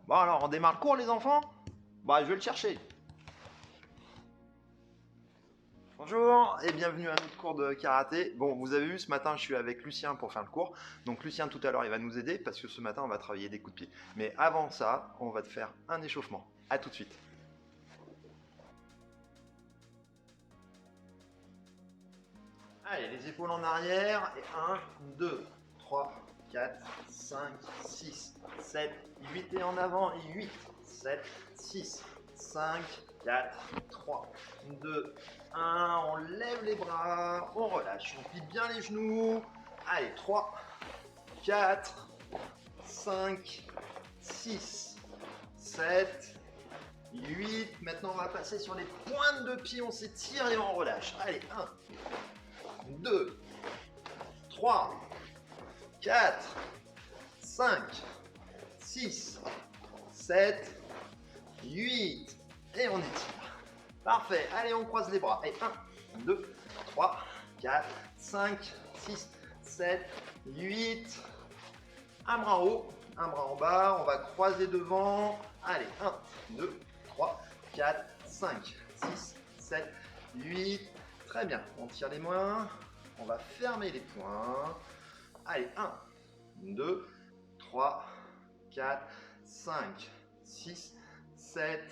Bon alors, on démarre le cours les enfants? Bah, je vais le chercher. Bonjour et bienvenue à notre cours de karaté. Bon, vous avez vu, ce matin, je suis avec Lucien pour faire le cours. Donc Lucien, tout à l'heure, il va nous aider parce que ce matin, on va travailler des coups de pied. Mais avant ça, on va te faire un échauffement. A tout de suite. Allez, les épaules en arrière. Et 1, 2, 3, 4, 5, 6, 7, 8 et en avant. Et 8, 7, 6, 5, 4, 3, 2, 1. On lève les bras, on relâche, on plie bien les genoux. Allez, 3, 4, 5, 6, 7, 8. Maintenant, on va passer sur les pointes de pied. On s'étire et on relâche. Allez, 1, 2, 3, 4, 5, 6, 7, 8. Et on étire. Parfait. Allez, on croise les bras. Et 1, 2, 3, 4, 5, 6, 7, 8. Un bras en haut, un bras en bas. On va croiser devant. Allez, 1, 2, 3, 4, 5, 6, 7, 8. Très bien. On tire les mains. On va fermer les poings. Allez, 1, 2, 3, 4, 5, 6, 7,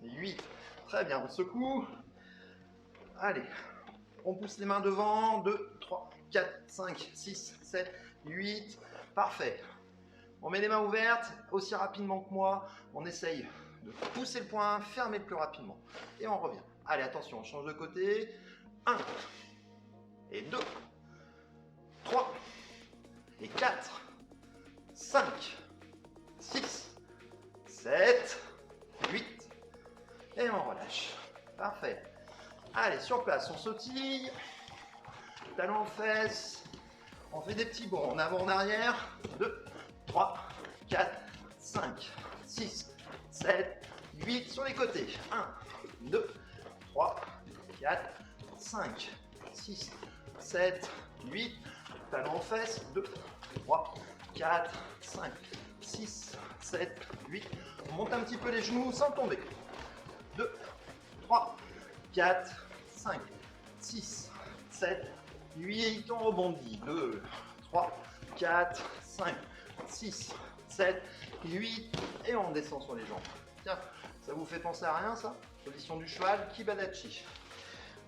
8. Très bien, on secoue. Allez, on pousse les mains devant. 2, 3, 4, 5, 6, 7, 8. Parfait. On met les mains ouvertes, aussi rapidement que moi. On essaye de pousser le poing, fermer le plus rapidement. Et on revient. Allez, attention, on change de côté. 1, et 2, 3, et 4, 5, 6, 7, 8. Et on relâche. Parfait. Allez, sur place, on sautille. Talon en fesses. On fait des petits bonds en avant, en arrière. 2, 3, 4, 5, 6, 7, 8. Sur les côtés. 1, 2, 3, 4, 5, 6, 7, 8. Talon en fesses. 2, 3, 4, 5, 6, 7, 8. On monte un petit peu les genoux sans tomber. 2, 3, 4, 5, 6, 7, 8. On rebondit. 2, 3, 4, 5, 6, 7, 8. Et on descend sur les jambes. Tiens, ça vous fait penser à rien ça? Position du cheval, Kibadachi.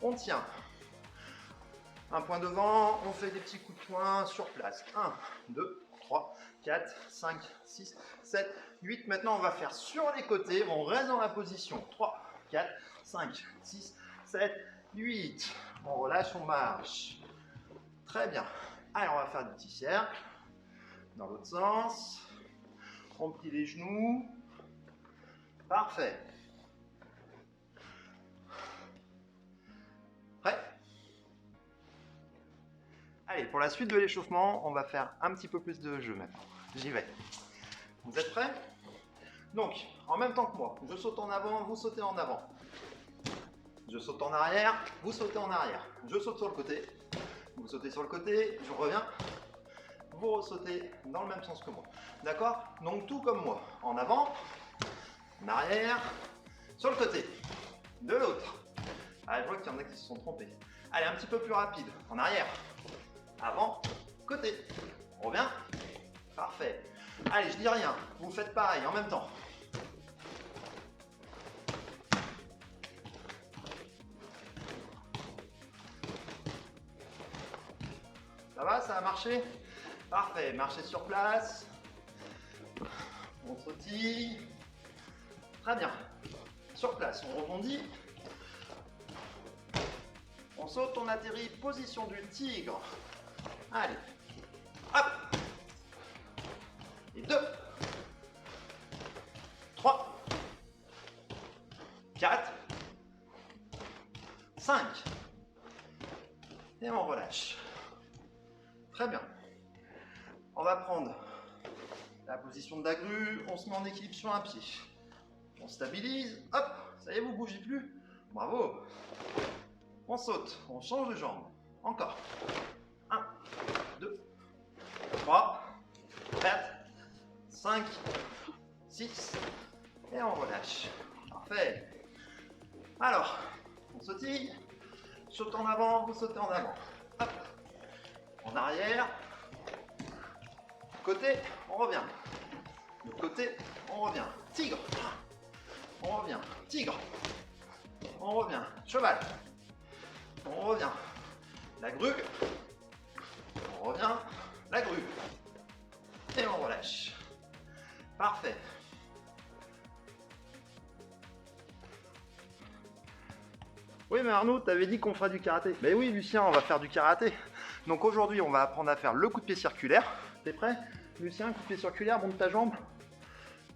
On tient. Un point devant, on fait des petits coups de poing sur place. 1, 2, 3, 4, 5, 6, 7, 8. Maintenant, on va faire sur les côtés. On reste dans la position. 3, 4, 5, 6, 7, 8. On relâche, on marche. Très bien. Allez, on va faire des petits cercles. Dans l'autre sens. On plie les genoux. Parfait. Prêt? Allez, pour la suite de l'échauffement, on va faire un petit peu plus de jeu maintenant. J'y vais. Vous êtes prêts? Donc, en même temps que moi, je saute en avant, vous sautez en avant. Je saute en arrière, vous sautez en arrière. Je saute sur le côté, vous sautez sur le côté, je reviens. Vous ressautez dans le même sens que moi. D'accord? Donc tout comme moi. En avant, en arrière, sur le côté. De l'autre. Ah, je vois qu'il y en a qui se sont trompés. Allez, un petit peu plus rapide. En arrière. Avant, côté. On revient. Parfait. Allez, je dis rien. Vous faites pareil en même temps. Ça va? Ça a marché? Parfait. Marchez sur place. On sautille. Très bien. Sur place, on rebondit. On saute, on atterrit. Position du tigre. Allez. Hop. Et 2, 3, 4, 5. Et on relâche. Très bien. On va prendre la position de la grue. On se met en équilibre sur un pied. On stabilise. Hop. Ça y est, vous ne bougez plus. Bravo. On saute. On change de jambe. Encore. 1, 2, 3, 4, 5, 6, et on relâche. Parfait. Alors, on sautille, saute en avant, vous sautez en avant. Hop. En arrière, côté, on revient. De côté, on revient. Tigre. On revient. Tigre. On revient. Cheval. On revient. La grue. On revient. La grue. Et on relâche. Parfait. Oui, mais Arnaud, t'avais dit qu'on ferait du karaté. Mais oui, Lucien, on va faire du karaté. Donc aujourd'hui, on va apprendre à faire le coup de pied circulaire. T'es prêt, Lucien? Coup de pied circulaire, monte ta jambe.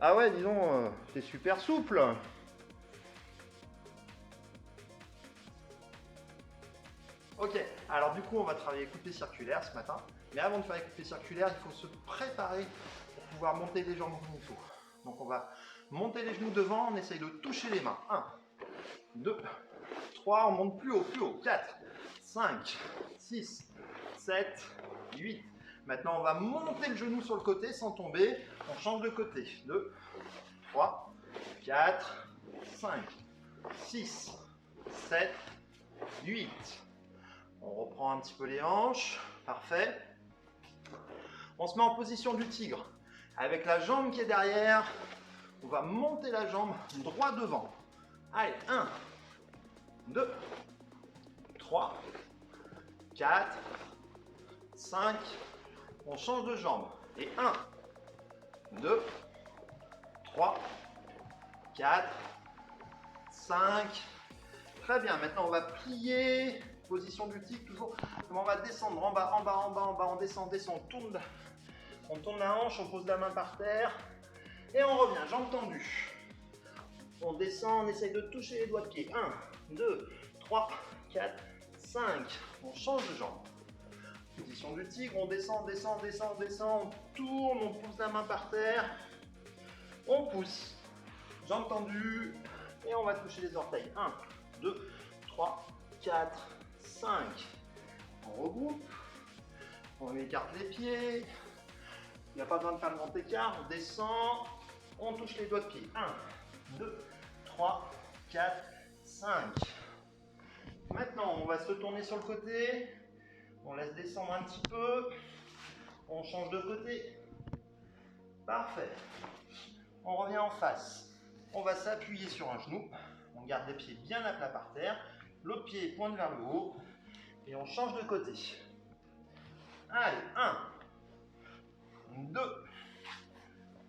Ah ouais, disons, t'es super souple. Ok, alors du coup, on va travailler coup de pied circulaire ce matin. Mais avant de faire les coups de pied circulaires, il faut se préparer pour pouvoir monter les jambes comme il faut. Donc on va monter les genoux devant, on essaye de toucher les mains. 1, 2, 3, on monte plus haut, 4, 5, 6, 7, 8. Maintenant, on va monter le genou sur le côté sans tomber. On change de côté. 2, 3, 4, 5, 6, 7, 8. On reprend un petit peu les hanches. Parfait. On se met en position du tigre. Avec la jambe qui est derrière, on va monter la jambe droit devant. Allez, 1, 2, 3, 4, 5. On change de jambe. Et 1, 2, 3, 4, 5. Très bien. Maintenant, on va plier. Position du tigre, toujours. On va descendre en bas, en bas, en bas, en bas. On descend, descend. On tourne la hanche, on pose la main par terre. Et on revient, jambes tendues. On descend, on essaye de toucher les doigts de pied. 1, 2, 3, 4, 5. On change de jambe. Position du tigre, on descend, descend, descend, descend. On tourne, on pousse la main par terre. On pousse. Jambes tendues. Et on va toucher les orteils. 1, 2, 3, 4, 5. On regroupe. On écarte les pieds. Il n'y a pas besoin de faire le grand écart. On descend. On touche les doigts de pied. 1, 2, 3, 4, 5. Maintenant, on va se tourner sur le côté. On laisse descendre un petit peu. On change de côté. Parfait. On revient en face. On va s'appuyer sur un genou. On garde les pieds bien à plat par terre. L'autre pied pointe vers le haut. Et on change de côté. Allez, 1, 2,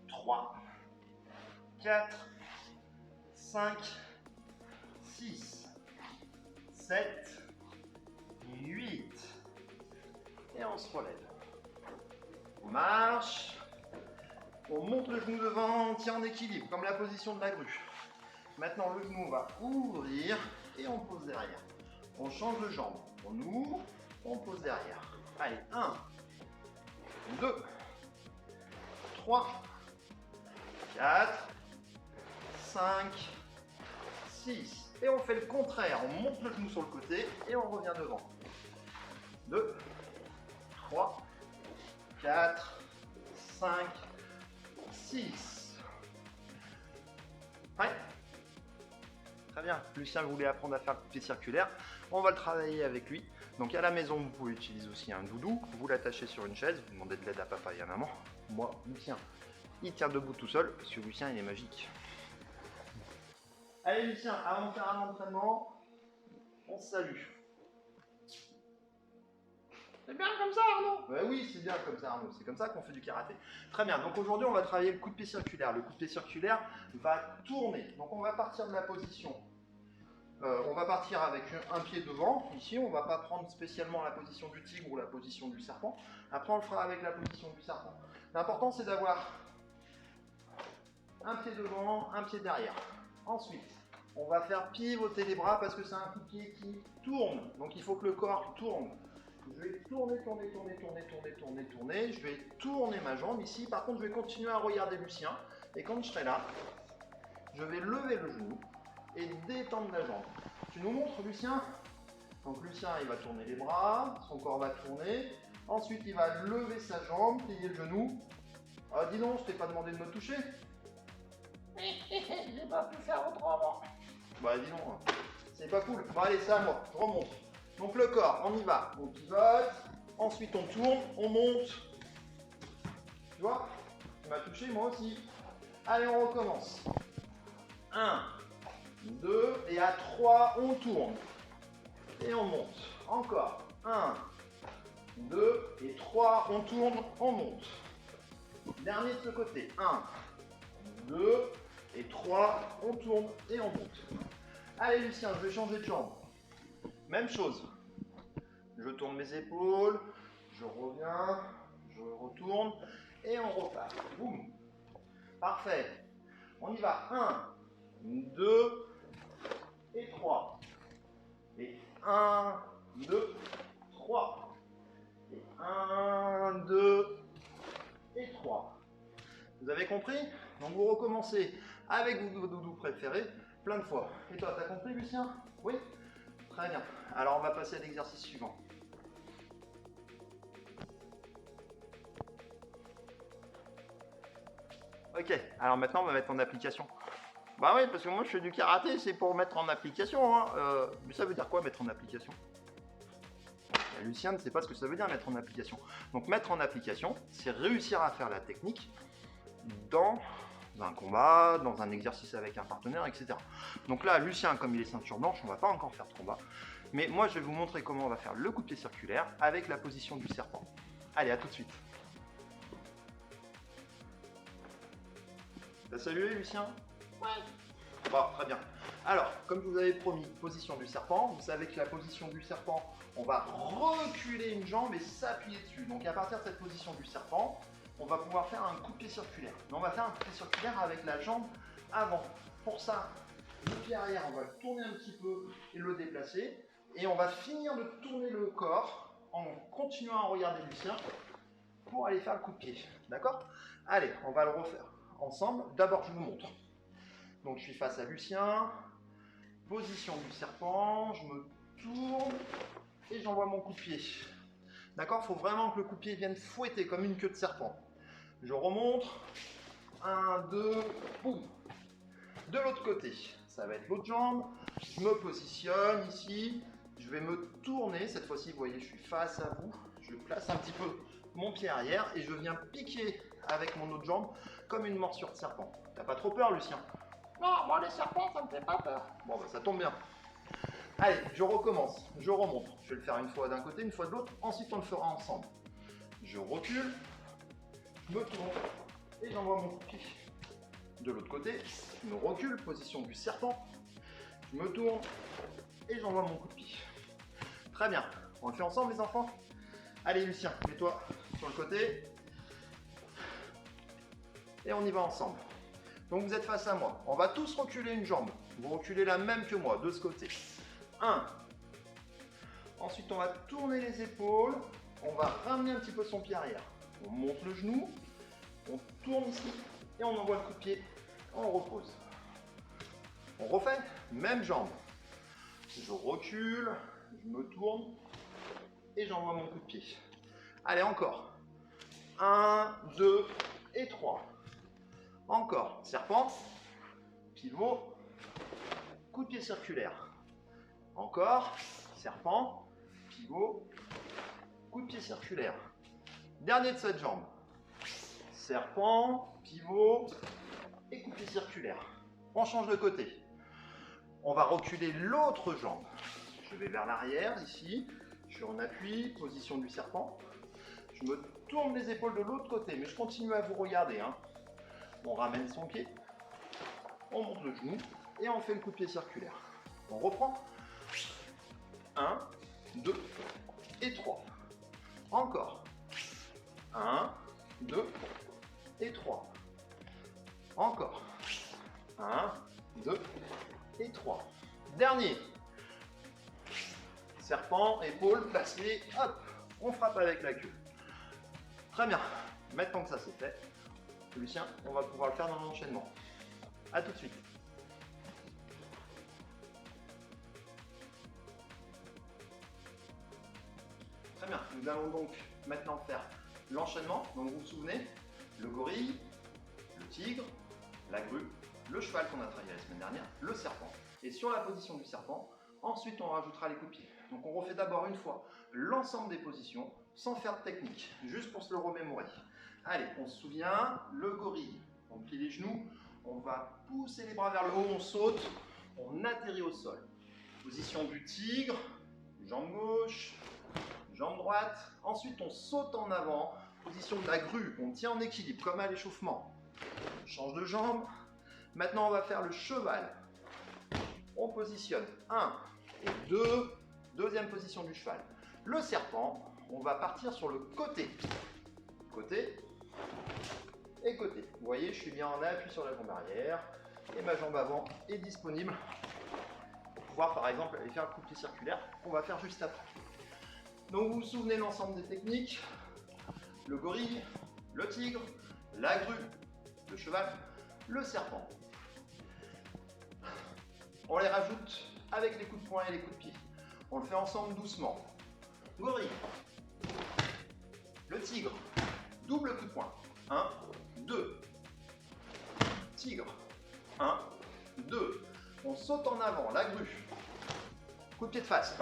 3, 4, 5, 6, 7, 8. Et on se relève. On marche. On monte le genou devant, on tient en équilibre, comme la position de la grue. Maintenant, le genou va ouvrir et on pose derrière. On change de jambe. On ouvre, on pose derrière. Allez, 1, 2, 3, 4, 5, 6. Et on fait le contraire. On monte le genou sur le côté et on revient devant. 2, 3, 4, 5, 6. Prêt? Très bien. Lucien voulait apprendre à faire le pied circulaire. On va le travailler avec lui. Donc à la maison, vous pouvez utiliser aussi un doudou. Vous l'attachez sur une chaise. Vous demandez de l'aide à papa et à maman. Moi, Lucien, il tient debout tout seul parce que Lucien, il est magique. Allez Lucien, avant de faire un entraînement, on se salue. C'est bien comme ça Arnaud? Ouais, oui, c'est bien comme ça Arnaud, c'est comme ça qu'on fait du karaté. Très bien, donc aujourd'hui on va travailler le coup de pied circulaire. Le coup de pied circulaire va tourner. Donc on va partir de la position. On va partir avec un pied devant. Ici, on ne va pas prendre spécialement la position du tigre ou la position du serpent. Après, on le fera avec la position du serpent. L'important, c'est d'avoir un pied devant, un pied derrière. Ensuite, on va faire pivoter les bras parce que c'est un coup de pied qui tourne. Donc, il faut que le corps tourne. Je vais tourner, tourner, tourner, tourner, tourner, tourner, tourner. Je vais tourner ma jambe ici. Par contre, je vais continuer à regarder Lucien. Et quand je serai là, je vais lever le genou et détendre la jambe. Tu nous montres Lucien? Donc Lucien, il va tourner les bras, son corps va tourner. Ensuite, il va lever sa jambe, plier le genou. Ah, dis donc, je t'ai pas demandé de me toucher. J'ai pas pu faire autrement. Bah dis donc, c'est pas cool. Bon allez, c'est à moi, je remonte. Donc le corps, on y va. On pivote, ensuite on tourne, on monte. Tu vois, tu m'as touché moi aussi. Allez, on recommence. 1, 2, et à 3, on tourne. Et on monte. Encore. 1, 2, et 3, on tourne, on monte. Dernier de ce côté. 1, 2, et 3, on tourne et on monte. Allez Lucien, je vais changer de jambe. Même chose. Je tourne mes épaules, je reviens, je retourne et on repart. Boum. Parfait. On y va. 1, 2 et 3. Et 1, 2, 3. Et 1, 2 et 3. Vous avez compris? Donc vous recommencez avec vos doudous préférés plein de fois. Et toi, t'as compris Lucien? Oui? Très bien. Alors on va passer à l'exercice suivant. Ok, alors maintenant on va mettre en application. Bah oui, parce que moi je fais du karaté, c'est pour mettre en application. Hein. Mais ça veut dire quoi mettre en application? Lucien ne sait pas ce que ça veut dire mettre en application. Donc mettre en application, c'est réussir à faire la technique dans un combat, dans un exercice avec un partenaire, etc. Donc là, Lucien, comme il est ceinture blanche, on ne va pas encore faire de combat. Mais moi, je vais vous montrer comment on va faire le coup de pied circulaire avec la position du serpent. Allez, à tout de suite. T'as salué, Lucien? Ouais. Bon, très bien. Alors, comme je vous avais promis, position du serpent. Vous savez que la position du serpent, on va reculer une jambe et s'appuyer dessus. Donc à partir de cette position du serpent, on va pouvoir faire un coup de pied circulaire. Mais on va faire un coup de pied circulaire avec la jambe avant. Pour ça, le pied arrière, on va le tourner un petit peu et le déplacer. Et on va finir de tourner le corps en continuant à regarder Lucien pour aller faire le coup de pied. D'accord? Allez, on va le refaire ensemble. D'abord, je vous montre. Donc, je suis face à Lucien. Position du serpent. Je me tourne et j'envoie mon coup de pied. D'accord? Il faut vraiment que le coup de pied vienne fouetter comme une queue de serpent. Je remonte. 1, 2, boum. De l'autre côté, ça va être l'autre jambe. Je me positionne ici. Je vais me tourner. Cette fois-ci, vous voyez, je suis face à vous. Je place un petit peu mon pied arrière et je viens piquer avec mon autre jambe comme une morsure de serpent. T'as pas trop peur, Lucien? Non, moi les serpents, ça me fait pas peur. Bon, bah ça tombe bien. Allez, je recommence. Je remonte. Je vais le faire une fois d'un côté, une fois de l'autre. Ensuite, on le fera ensemble. Je recule. Je me tourne et j'envoie mon coup de pied. De l'autre côté, je me recule, position du serpent. Je me tourne et j'envoie mon coup de pied. Très bien. On le fait ensemble, les enfants? Allez, Lucien, mets-toi sur le côté. Et on y va ensemble. Donc vous êtes face à moi. On va tous reculer une jambe. Vous reculez la même que moi, de ce côté. 1. Ensuite, on va tourner les épaules. On va ramener un petit peu son pied arrière. On monte le genou. On tourne ici. Et on envoie le coup de pied. On repose. On refait. Même jambe. Je recule. Je me tourne. Et j'envoie mon coup de pied. Allez, encore. 1, 2 et 3. Encore. Serpent. Pivot. Coup de pied circulaire. Encore. Serpent. Pivot. Coup de pied circulaire. Dernier de cette jambe. Serpent. Pivot. Et coup de pied circulaire. On change de côté. On va reculer l'autre jambe. Je vais vers l'arrière, ici. Je suis en appui, position du serpent. Je me tourne les épaules de l'autre côté, mais je continue à vous regarder. Hein. On ramène son pied. On monte le genou. Et on fait le coup de pied circulaire. On reprend. 1, 2 et 3. Encore. 1, 2 et 3. Encore. 1, 2 et 3. Dernier. Serpent, épaule, placé, hop, on frappe avec la queue. Très bien. Maintenant que ça c'est fait, Lucien, on va pouvoir le faire dans l'enchaînement. A tout de suite. Très bien. Nous allons donc maintenant faire l'enchaînement. Donc vous vous souvenez, le gorille, le tigre, la grue, le cheval qu'on a travaillé la semaine dernière, le serpent. Et sur la position du serpent, ensuite on rajoutera les coups de pied. Donc on refait d'abord une fois l'ensemble des positions, sans faire de technique, juste pour se le remémorer. Allez, on se souvient, le gorille, on plie les genoux, on va pousser les bras vers le haut, on saute, on atterrit au sol. Position du tigre, jambe gauche, jambe droite. Ensuite, on saute en avant, position de la grue, on tient en équilibre, comme à l'échauffement. On change de jambe. Maintenant, on va faire le cheval. On positionne 1 et 2, deuxième position du cheval. Le serpent, on va partir sur le côté. Côté et côté. Vous voyez, je suis bien en appui sur la jambe arrière et ma jambe avant est disponible pour pouvoir, par exemple, aller faire le coup de pied circulaire qu'on va faire juste après. Donc, vous vous souvenez de l'ensemble des techniques: le gorille, le tigre, la grue, le cheval, le serpent. On les rajoute avec les coups de poing et les coups de pied. On le fait ensemble doucement. Gorille, le tigre, double coup de poing. 1, 2. Tigre, 1, 2. On saute en avant, la grue. Coup de pied de face.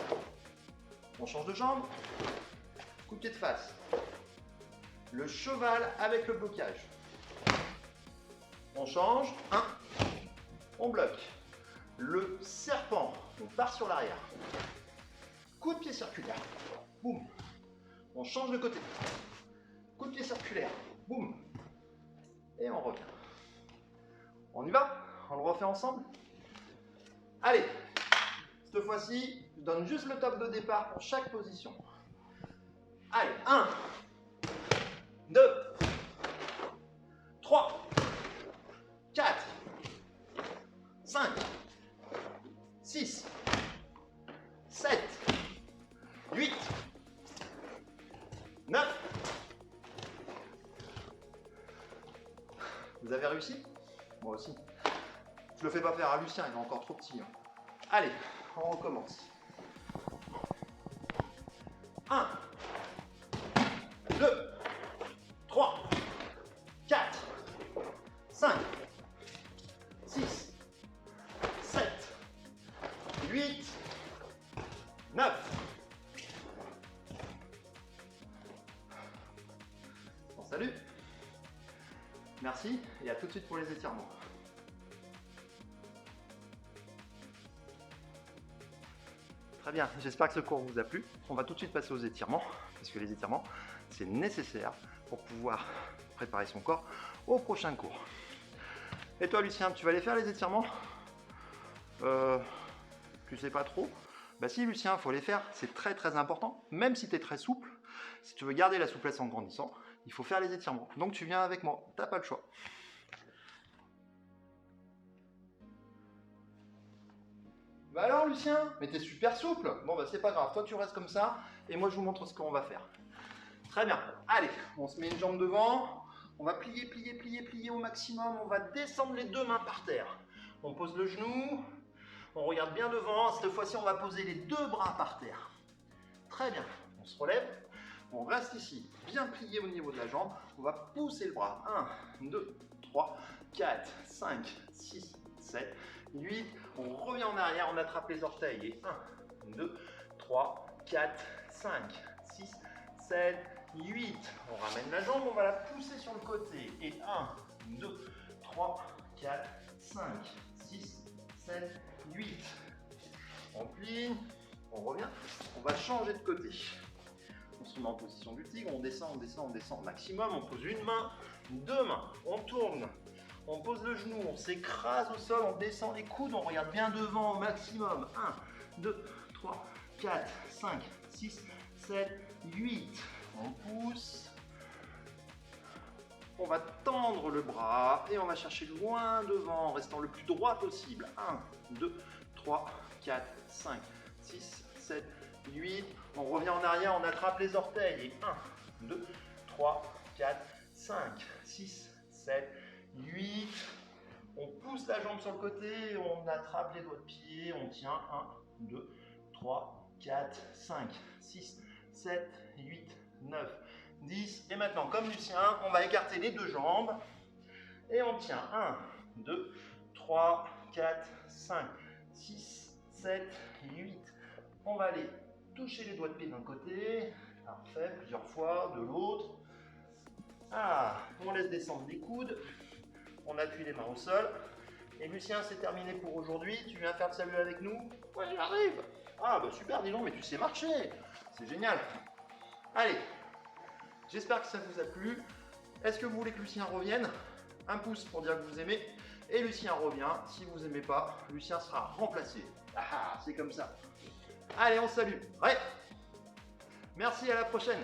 On change de jambe. Coup de pied de face. Le cheval avec le blocage. On change. 1. On bloque. Le serpent. On part sur l'arrière. Coup de pied circulaire. Boum. On change de côté. Coup de pied circulaire. Boum. Et on revient. On y va? On le refait ensemble? Allez. Cette fois-ci, je donne juste le top de départ pour chaque position. Allez. 1, 2, 3, 4, 5, 6, 7, 8, 9. Vous avez réussi? Moi aussi. Je le fais pas faire à Lucien, il est encore trop petit. Allez, on recommence. 1, 2, 3, 4, 5, 6, 7, 8, 9. Bon, salut. Merci et à tout de suite pour les étirements. Très bien, j'espère que ce cours vous a plu. On va tout de suite passer aux étirements, parce que les étirements, c'est nécessaire pour pouvoir préparer son corps au prochain cours. Et toi, Lucien, tu vas les faire les étirements? Tu sais pas trop? Bah si, Lucien, il faut les faire, c'est très très important. Même si tu es très souple, si tu veux garder la souplesse en grandissant, il faut faire les étirements. Donc tu viens avec moi, t'as pas le choix. Bah alors Lucien, mais t'es super souple. Bon bah c'est pas grave, toi tu restes comme ça et moi je vous montre ce qu'on va faire. Très bien, allez, on se met une jambe devant, on va plier, plier, plier, plier au maximum, on va descendre les deux mains par terre. On pose le genou, on regarde bien devant, cette fois-ci on va poser les deux bras par terre. Très bien, on se relève, on reste ici, bien plié au niveau de la jambe, on va pousser le bras. 1, 2, 3, 4, 5, 6, 7, 8, on revient en arrière, on attrape les orteils et 1, 2, 3, 4, 5, 6, 7, 8. On ramène la jambe, on va la pousser sur le côté et 1, 2, 3, 4, 5, 6, 7, 8. On plie, on revient, on va changer de côté. On se met en position du tigre, on descend, on descend, on descend au maximum, on pose une main, deux mains, on tourne. On pose le genou, on s'écrase au sol, on descend les coudes, on regarde bien devant au maximum. 1, 2, 3, 4, 5, 6, 7, 8. On pousse. On va tendre le bras et on va chercher loin devant en restant le plus droit possible. 1, 2, 3, 4, 5, 6, 7, 8. On revient en arrière, on attrape les orteils. Et 1, 2, 3, 4, 5, 6, 7, 8, on pousse la jambe sur le côté, on attrape les doigts de pied, on tient 1, 2, 3, 4, 5, 6, 7, 8, 9, 10. Et maintenant, comme Lucien, on va écarter les deux jambes et on tient 1, 2, 3, 4, 5, 6, 7, 8. On va aller toucher les doigts de pied d'un côté. Parfait, plusieurs fois, de l'autre. Ah, on laisse descendre les coudes. On appuie les mains au sol. Et Lucien, c'est terminé pour aujourd'hui. Tu viens faire le salut avec nous? Ouais, j'arrive. Ah, bah super, dis donc, mais tu sais marcher. C'est génial. Allez, j'espère que ça vous a plu. Est-ce que vous voulez que Lucien revienne? Un pouce pour dire que vous aimez. Et Lucien revient. Si vous n'aimez pas, Lucien sera remplacé. Ah, c'est comme ça. Allez, on salue. Ouais. Merci, à la prochaine.